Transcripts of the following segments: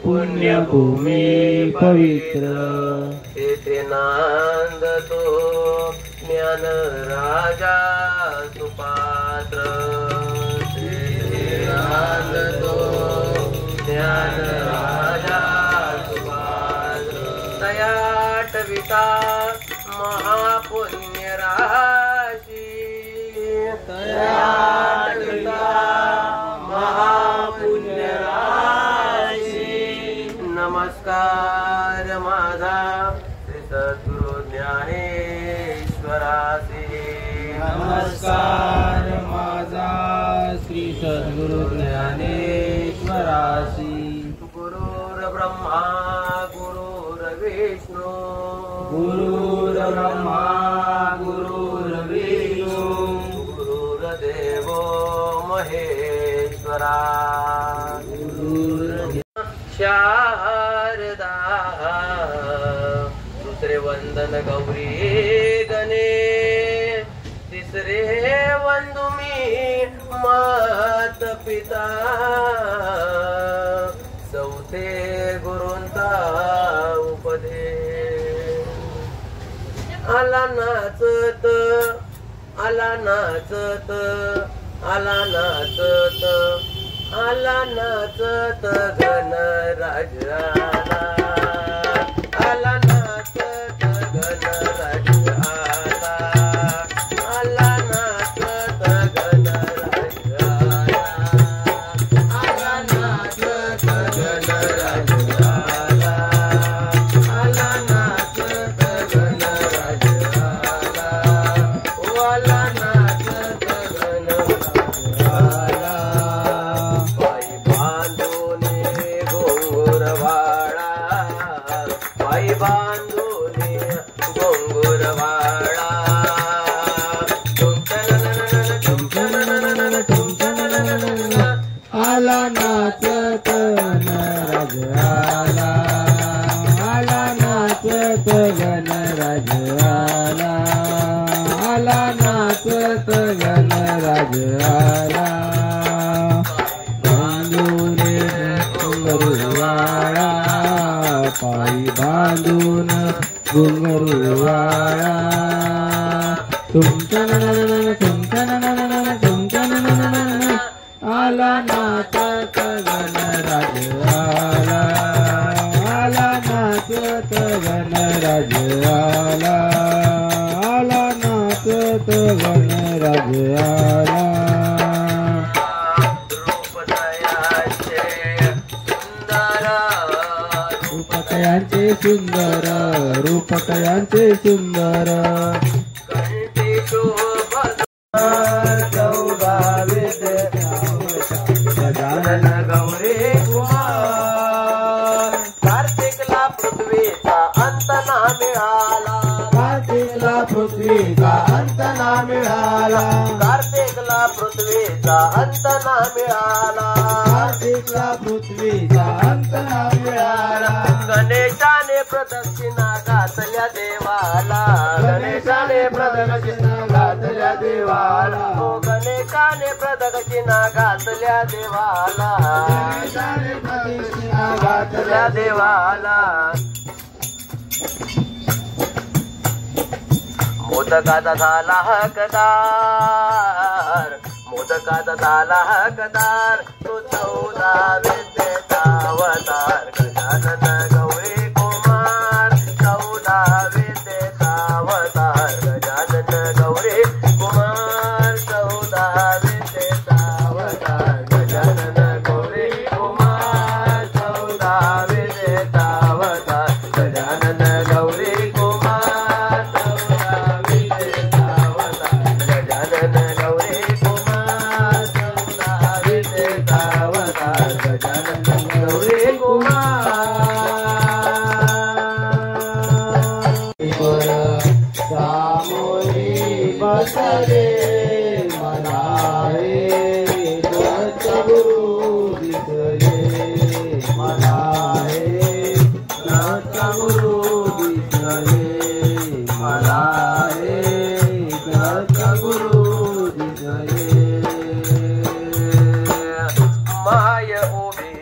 पुण्यभूमी पवित्र तेथे नांदतो ज्ञान राजा सुपात्र तेथे नांदतो ज्ञान राजा सुपात्र तयाटविता महापुण्य राशी तयाटविता महापुण्य राशी नमस्कार माझा श्री सद्गुरु ज्ञानेश्वरासी नमस्कार माझा श्री सद्गुरु ज्ञानेश्वरासी गुरुर्ब्रह्मा गुरुर्विष्णू गुरुर्ब्रह्मा गुरुर्विष्णू गुरुर्देवो महेश्वरा शारदा दुसरे वंदन गौरी गणे तिसरे वंदू मी मात पिता चौथे गुरूंचा उपदेश आला नाचत आला नाचत आला नाचत आला नाचत गणराज आला आला नाचत गणराज आला आला नाचत गणराज आला आला नाचत गणराज आला आला नाचत गणराज आला वाला नाचत गणराज आला पायी बांधूने घोंगुर वाळा पायी बांधूने घोंगुर वाळा आला नाचत गणराज आला आला नाचत गणराज आला आला नाचत गणराज आला बांधून घुंगरुवाळा पायी बांधून घुंगरुवाळा तुमच्या आला नाचत गणराज आला आला नाचत गणराज आला आला नाचत गणराज आला रूपकयांचे सुंदर रूपकयांचे सुंदर गजानन गौरी कुमार कार्तिकला पृथ्वीचा अंत ना मिळाला कार्तिकला पृथ्वीचा अंत ना मिळाला कार्तिकला पृथ्वीचा अंत ना मिळाला कार्तिकला पृथ्वीचा अंत ना मिळाला गणेशाने प्रदक्षिणा घातल्या देवाला गणेशाने प्रदक्षिणा घातल्या देवाला गणेशाने प्रदक्षिणा घातल्या देवाला गणेशाने प्रदक्षिणा घातल्या देवाला मोदकाचा झाला हकदार मोदकाचा झाला हकदार तो 14 विद्येचा अवतार गजानन गौरी कुमार 14 विद्येचा अवतार गजानन गौरी कुमार 14 विद्येचा अवतार गजानन गौरी कुमार 14 विद्येचा अवतार गजानन गौरी कुमार 14 विद्येचा अवतार गजानन गौरी कुमार 14 विद्येचा अवतार गजानन गौरी कुमार सामोरी बसले मनाए दत्तगुरु दिसले मनाए दत्तगुरु दिसले मनाए दत्तगुरु दिसले माय उभी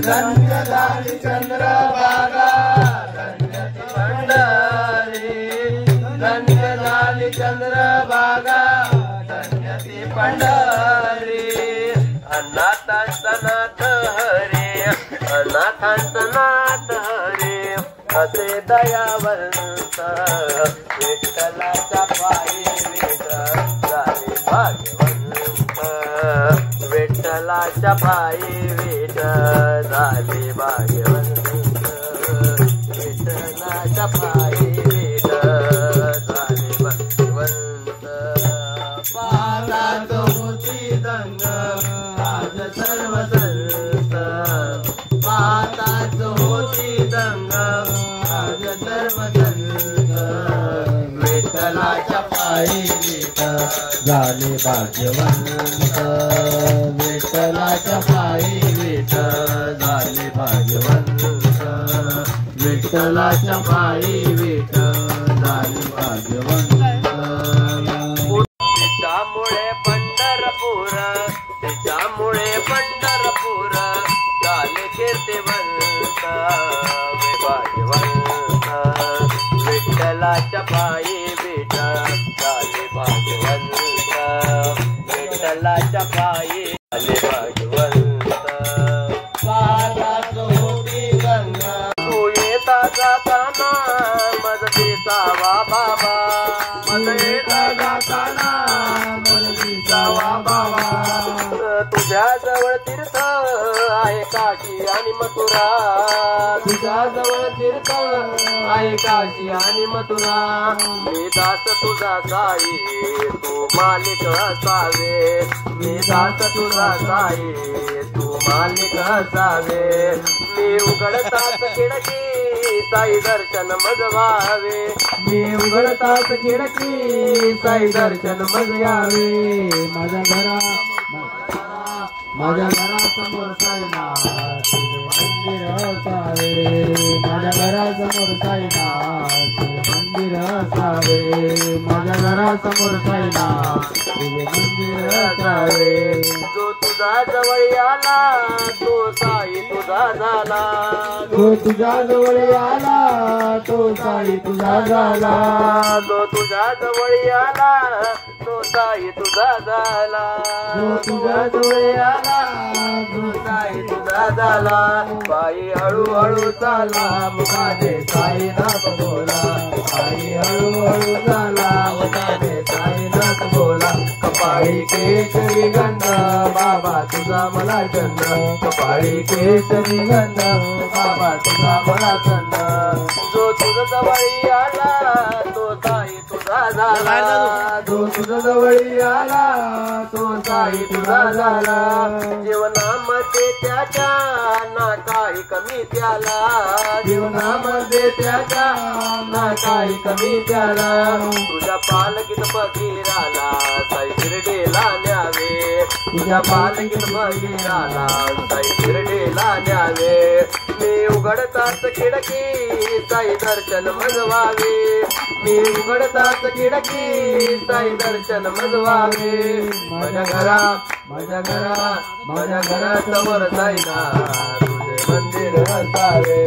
धन्य झाली चंद्रभागा धन्य ती पंढरी धन्य झाली चंद्रभागा धन्य ती पंढरी अनाथांचा नाथ हरे अनाथांचा नाथ हरे असे दयावंत विठ्ठलाच्या पायी विठ्ठल झाले भाग्यवंत विठ्ठलाच्या पायी विठ्ठल झाले भाग्यवंत विठ्ठलाच्या पायी विठ्ठल झाले भाग्यवंत पाहताच होती दंग आज सर्व संत पाहताच होती दंग आज सर्व संत विठ्ठलाच्या पायी विठ्ठल झाले भाग्यवंत विठ्ठलाच्या पायी विठ्ठल झाले भाग्यवंत विठ्ठलाच्या पायी विठ्ठल झाले भाग्यवंत त्यामुळे पंढरपूर त्याच्यामुळे पंढरपूर झाले कीर्तिवंत भाग्यवंत विठ्ठलाच्या पायी विठ्ठल झाले भाग्यवंत विठ्ठलाच्या पायी झाले भाग्यवंत पाहताच होती गंगा तू येता जाताना मदतीचा वा बाबा येता जाताना मदतीचा बाबा तुझ्या जवळ तीर्थ आहे काशी आणि मथुरा तुझ्या जवळ तीर्थ आहे काशी आणि मथुरा मी दास तुझा साई तू मालिक असावे मी दास तुझा साई तू मालिक असावे मी उघडताच खिडकी साई दर्शन मजवावे मी उघडताच खिडकी साई दर्शन मज यावे माझ्या घरासमोर साईनाथ मंदिर असावे माझ्या घरासमोर साईनाथ मंदिर असावे माझ्या घरासमोर साईनाथ मंदिर असावे जो तुझा जवळ आला तो साई तुझा झाला तो तुझ्या जवळ आला तो साई तुझा झाला जो तुझ्या जवळ आला तो साई तुझा झाला तो तुझ्या जवळ आला तो साई तुझा झाला बाई हळूहळू चाला मुखाने साईनाथ बोला आई हळूहळू झाला मुखाने साईनाथ बोला कपाळी केशरी गंध बाबा तुझा मला चंद कपाळी केशरी गंध बाबा तुझा मला चंद जो तुझ जवळ आला तो साई तुझा झाला तो तुझ्या जवळ आला तो साई तुझा झाला जीवनामध्ये त्याच्या ना काही कमी त्याला जीवनामध्ये त्याच्या ना काही कमी त्याला तुझ्या पालकीत फकीराला साई शिर्डीला न्यावे तुझ्या पालकीत फकीराला साई शिर्डीला न्यावे मी उघडताच खिडकी साई दर्शन मजवावे मी उघडताच खिडकी साई दर्शन मजवावे माझ्या घरासमोर साईनाथ तुझे मंदिर असावे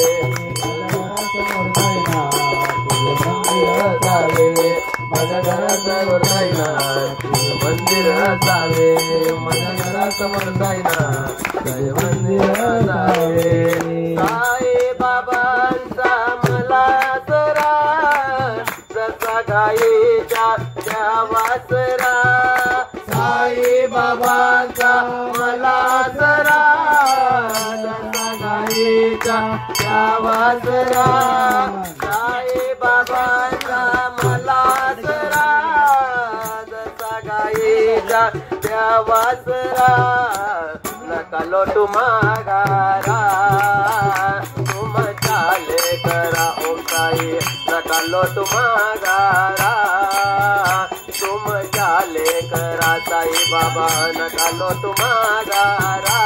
माझ्या घरासमोर साईनाथ तुझे मंदिर असावे माझ्या घरासमोर साईनाथ तुझे मंदिर असावे साई बाबांचा मला सरा जसा गायीच्या त्या वासरा साई बाबांचा मला सरा जसा गायीचा त्या वासरा साई बाबांचा मला सरा जसा गायीच्या त्या वासरा नका लोटू माघारा तुम चाले करा ओ साई नका लोटू माघारा तुम चाले करा साई बाबा नका लोटू माघारा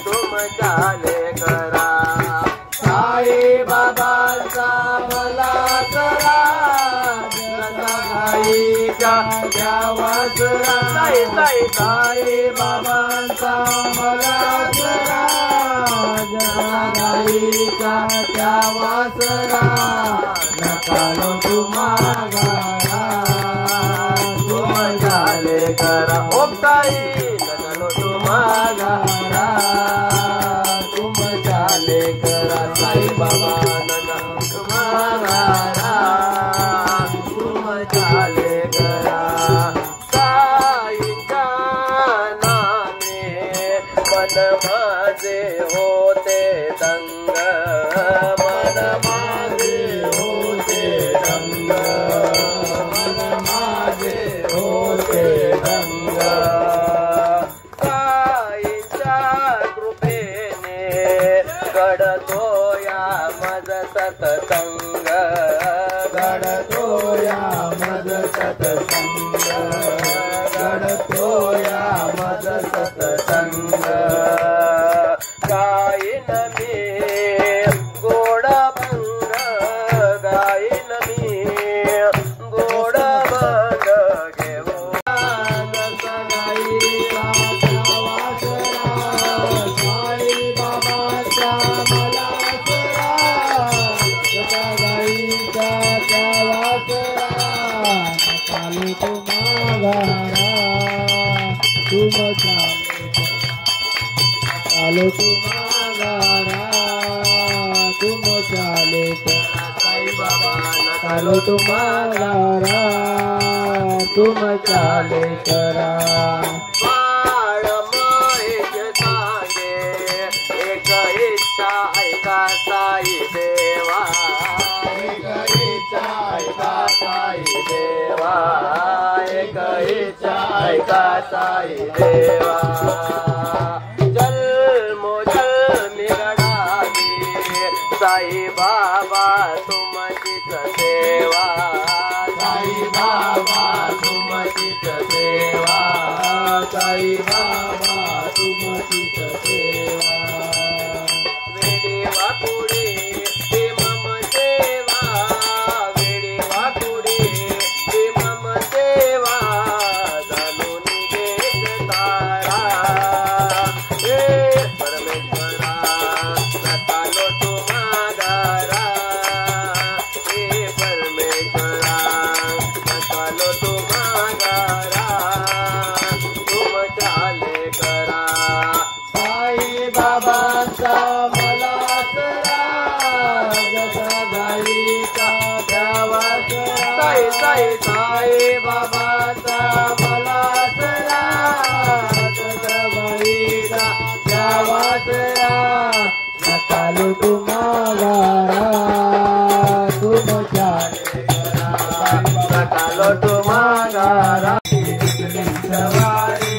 तुम चाले करा साई बाबांचा मला करा जसा गायीच्या त्या वासरा साई साई बाबांचा मला करा गाईचा त्या वासरा नकालो तुम्हागारा तुम झाले करा ओम साई नकालो तुम्हागारा तुम झाले करा साई बाबा नकालो तुम्हागारा तुम झाले करा साईंच्या नामे मन माझे होते दंग मन माझे होते दंग मन माझे होते दंग साईंच्या कृपेने घडतो या मज सतसंग घडतो या मज सतसंग घडतो या मज सतसंग गायन मी गोड भंग गायन मी गोड भंग घेऊ गाईचा त्या वासरा साई बाबाचा मला सरा गाईचा त्या वासरा नकालो तुम्हागारा तुम चालो तुम्हागारा तुम चाले साई बाबा चालो तुम्हागारा तुम चाले करा बाळ महेश सांगे एक इच्छा ऐका साई देवा एक इच्छा ऐका साई देवा एक इच्छा ऐका साई देवा जन्मोजन्मी घडावी साई बाबा तुमचीच सेवा साई बाबा तुमचीच सेवा साई बाबा तुमचीच सेवा वेडी वाकुडी ते मम सेवा वेडी वाकुडी ते मम सेवा जाणून घे तारा हे परमेश्वरा नकालो तुम्हागारा हे परमेश्वरा नकालो तुम्हागारा तुम चाले करा साई बाबाचा मला सरा जसा गाईचा त्या वासरा साई साई साई बाबाचा मला सरा जसा गाईचा त्या वासरा नकालो तुम्हागारा तुम चाले नकालो तुम्हागारा सवारी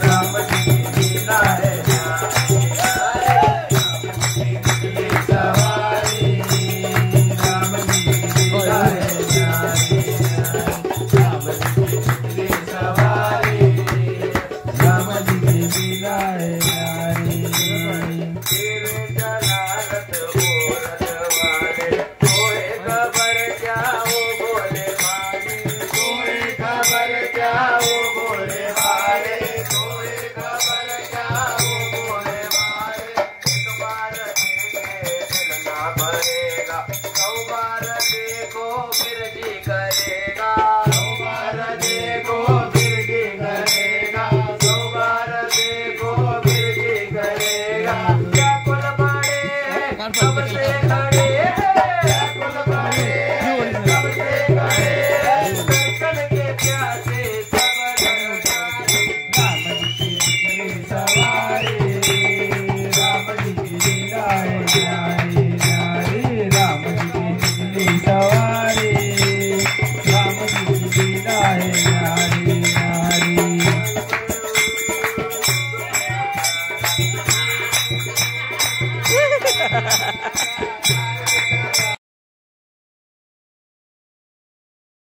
राम जी लीला है सवारी राम जी लीला है राम जी सवारी राम जी लीला है तेरे जलालत बोलत वाले कोई खबर क्या वो बोले वाले कोई खबर क्या वो बोले वाले कोई खबर क्या वो बोले वाले एक बार देखे दिल ना भरेगा सौ बार देखो फिर जी करेगा सौ बार देखो फिर जी करेगा सौ बार देखो फिर जी करेगा क्या कुल बड़े कब से खड़े क्या कुल बड़े कब से खड़े दर्शन के प्यासे सब जाने राम जी की सवारी राम जी की लीला है न्यारी न्यारी राम जी की सवारी राम जी की लीला है न्यारी न्यारी Ha ha ha ha!